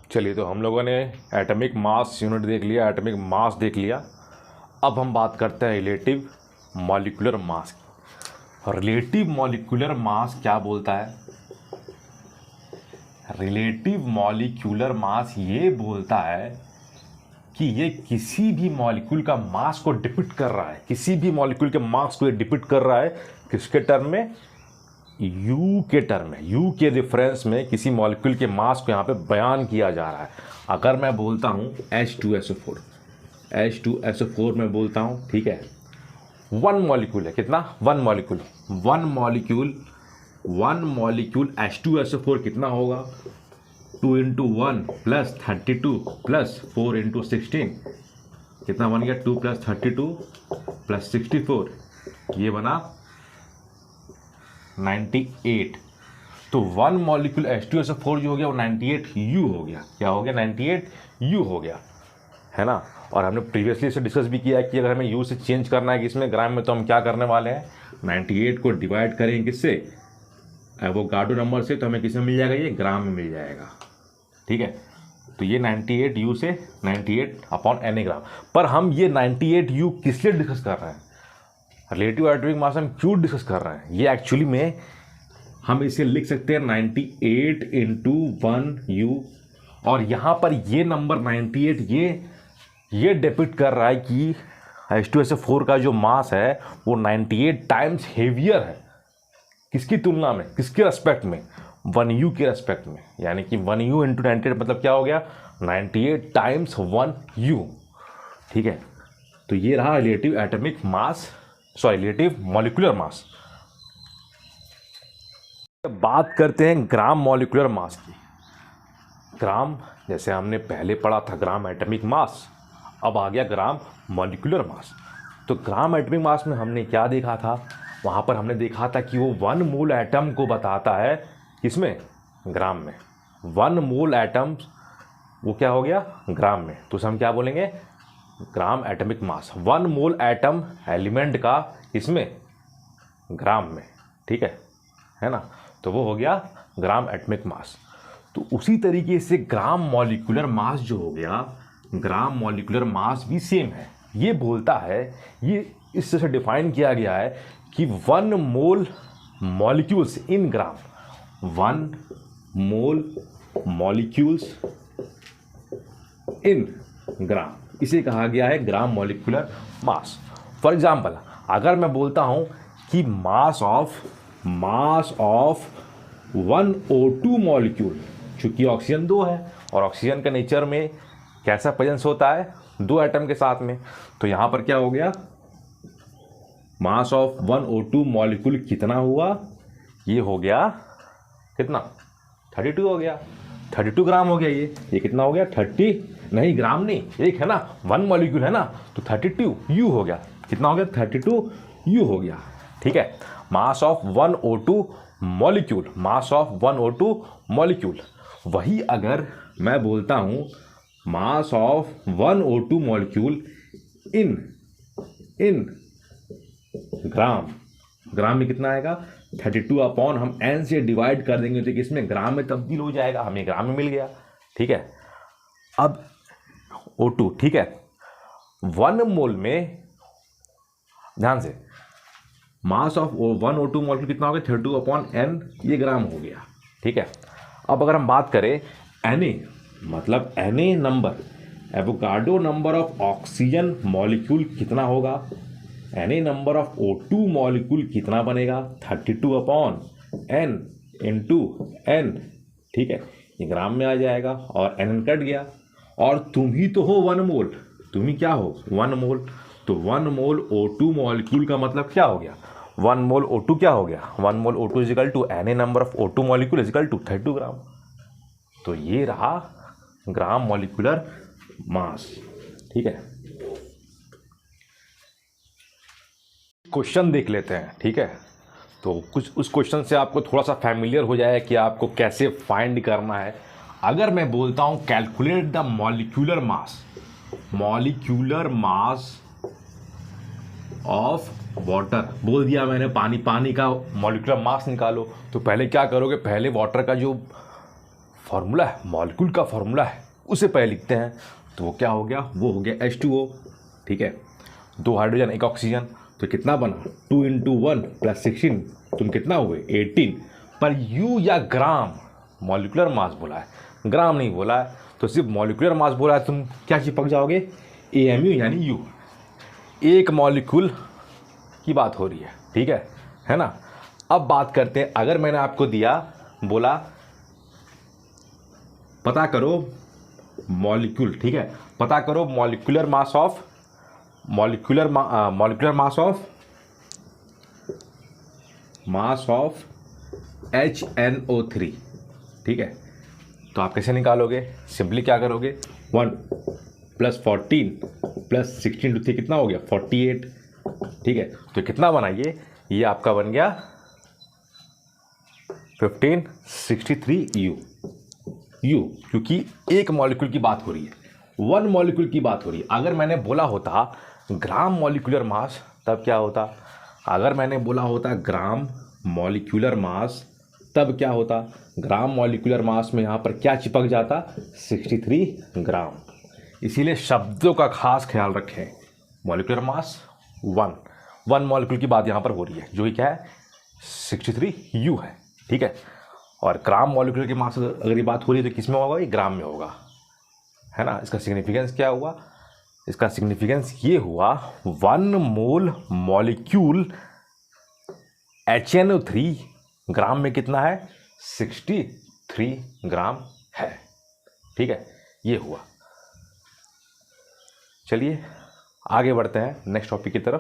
चलिए, तो हम लोगों ने एटॉमिक मास यूनिट देख लिया, एटॉमिक मास देख लिया। अब हम बात करते हैं रिलेटिव मॉलिक्यूलर मास की। रिलेटिव मॉलिक्यूलर मास क्या बोलता है? रिलेटिव मॉलिक्यूलर मास ये बोलता है कि ये किसी भी मॉलिक्यूल का मास को डिपिक्ट कर रहा है, किसी भी मॉलिक्यूल के मास को ये डिपिक्ट कर रहा है। किसके टर्म में? यू के टर्म में, यू के रेफरेंस में किसी मॉलिक्यूल के मास को यहाँ पे बयान किया जा रहा है। अगर मैं बोलता हूँ H2SO4, H2SO4 में बोलता हूँ, ठीक है, वन मॉलिक्यूल है, कितना? वन मॉलिक्यूल H2SO4 कितना होगा? 2 इंटू 1 प्लस 32 प्लस 4 इंटू 16, कितना बन गया? 2 प्लस 32 प्लस 64, ये बना 98। तो वन मॉलिक्यूल H2SO4 जो हो गया वो 98U हो गया। क्या हो गया? 98U हो गया, है ना। और हमने प्रीवियसली इसे डिस्कस भी किया कि अगर हमें U से चेंज करना है किसमें, ग्राम में, तो हम क्या करने वाले हैं? 98 को डिवाइड करेंगे किससे? एवोगाड्रो नंबर से, तो हमें किसमें मिल जाएगा? ये ग्राम में मिल जाएगा, ठीक है। तो ये 98U से 98/Na ग्राम। पर हम ये 98U किस लिए डिस्कस कर रहे हैं? रिलेटिव एटॉमिक मास हम क्यों डिस्कस कर रहे हैं? ये एक्चुअली में हम इसे लिख सकते हैं 98 इंटू 1U, और यहाँ पर ये नंबर 98 ये डिपिक्ट कर रहा है कि H2SO4 का जो मास है वो 98 टाइम्स हेवियर है। किसकी तुलना में? किसके रेस्पेक्ट में? 1U के रेस्पेक्ट में। यानी कि 1U इंटू 98 मतलब क्या हो गया? 98 टाइम्स 1U, ठीक है। तो ये रहा relative atomic mass, relative molecular mass. बात करते हैं ग्राम मॉलिक्यूलर मास की। ग्राम, जैसे हमने पहले पढ़ा था ग्राम एटॉमिक मास, अब आ गया ग्राम मॉलिक्यूलर मास। तो ग्राम एटॉमिक मास में हमने क्या देखा था? वहाँ पर हमने देखा था कि वो 1 मोल एटम को बताता है। किसमें? ग्राम में। 1 मोल एटम वो क्या हो गया? ग्राम में। तो उसे हम क्या बोलेंगे? Gram atomic mass. 1 मोल एटम एलिमेंट का इसमें ग्राम में, ठीक है ना। तो वो हो गया ग्राम एटॉमिक मास। तो उसी तरीके से ग्राम मॉलिक्यूलर मास जो हो गया, ग्राम मॉलिक्यूलर मास भी सेम है। ये बोलता है, ये इस तरह से डिफाइन किया गया है कि 1 मोल molecules in gram, 1 mole molecules in ग्राम, इसे कहा गया है gram molecular mass. For example, अगर मैं बोलता हूँ कि मास ऑफ 1 O2 मॉलिक्यूल, चूंकि ऑक्सीजन 2 है और ऑक्सीजन का नेचर में कैसा प्रेजेंस होता है? 2 एटम के साथ में। तो यहाँ पर क्या हो गया? मास ऑफ 1 O2 मॉलिक्यूल कितना हुआ? ये हो गया कितना? 32 हो गया, 32 ग्राम हो गया। ये कितना हो गया? 30 नहीं, ग्राम नहीं, एक है ना, 1 मॉलिक्यूल है ना, तो 32U हो गया। कितना हो गया? 32U हो गया, ठीक है। Mass of 1 O2 molecule, mass of 1 O2 molecule. वही अगर मैं बोलता हूँ मास ऑफ 1 O2 मॉलिक्यूल इन ग्राम में कितना आएगा? 32 अपॉन हम n से डिवाइड कर देंगे तो किसमें? ग्राम में तब्दील हो जाएगा। हमें ग्राम में मिल गया, ठीक है। अब O2, ठीक है, 1 मोल में, ध्यान से, मास ऑफ 1 O2 मॉलिक्यूल कितना हो गया? 32 अपॉन n, ये ग्राम हो गया, ठीक है। अब अगर हम बात करें Na, मतलब Na number, Avogadro number of oxygen molecule कितना होगा? Na number of O2 molecule कितना बनेगा? 32 अपॉन n इंटू n, ठीक है। ये ग्राम में आ जाएगा और n कट गया। और तुम ही तो हो 1 मोल, तुम ही क्या हो? 1 मोल। तो 1 मोल O2 मॉलिक्यूल का मतलब क्या हो गया? 1 मोल O2 क्या हो गया? 1 mole O2 is equal to Na number of O2 molecule is equal to 32 gram. तो ये रहा ग्राम मॉलिक्यूलर मास, ठीक है। क्वेश्चन देख लेते हैं, ठीक है। तो कुछ उस क्वेश्चन से आपको थोड़ा सा फैमिलियर हो जाए कि आपको कैसे फाइंड करना है। अगर मैं बोलता हूँ calculate the molecular mass of water, बोल दिया मैंने पानी का मॉलिक्यूलर मास निकालो, तो पहले क्या करोगे? पहले वाटर का जो फॉर्मूला है, मॉलिक्यूल का फॉर्मूला है, उसे पहले लिखते हैं। तो वो क्या हो गया, वो हो गया H2O। ठीक है, 2 हाइड्रोजन 1 ऑक्सीजन, तो कितना बना 2 × 1 + 16, तुम कितना हुए 18। पर यू या ग्राम, मॉलिक्यूलर मास बोला है, ग्राम नहीं बोला है, तो सिर्फ मॉलिक्यूलर मास बोला है, तुम क्या चिपक जाओगे AMU यानी यू। एक मॉलिक्यूल की बात हो रही है, ठीक है ना। अब बात करते हैं, अगर मैंने आपको दिया, बोला पता करो मॉलिक्यूल, ठीक है, पता करो मॉलिक्यूलर मास ऑफ HNO3, ठीक है। तो आप कैसे निकालोगे, सिंपली क्या करोगे, 1 + 14 + 16 × 3 कितना हो गया 48, ठीक है। तो कितना बना ये आपका बन गया 1563 यू, क्योंकि एक मॉलिक्यूल की बात हो रही है, 1 मॉलिक्यूल की बात हो रही है। अगर मैंने बोला होता ग्राम मॉलिक्यूलर मास, तब क्या होता, अगर मैंने बोला होता ग्राम मॉलिक्यूलर मास, तब क्या होता, ग्राम मॉलिक्यूलर मास में यहाँ पर क्या चिपक जाता 63 ग्राम। इसीलिए शब्दों का खास ख्याल रखें। मॉलिक्यूलर मास 1 मॉलिक्यूल की बात यहाँ पर हो रही है, जो कि क्या है 63 यू है, ठीक है। और ग्राम मॉलिक्यूलर की मास अगर ये बात हो रही है तो किस में होगा, ये ग्राम में होगा, है ना। इसका सिग्निफिकेंस क्या हुआ, इसका सिग्निफिकेंस ये हुआ 1 मोल मॉलिक्यूल HNO3 ग्राम में कितना है 63 ग्राम है, ठीक है, ये हुआ। चलिए आगे बढ़ते हैं नेक्स्ट टॉपिक की तरफ।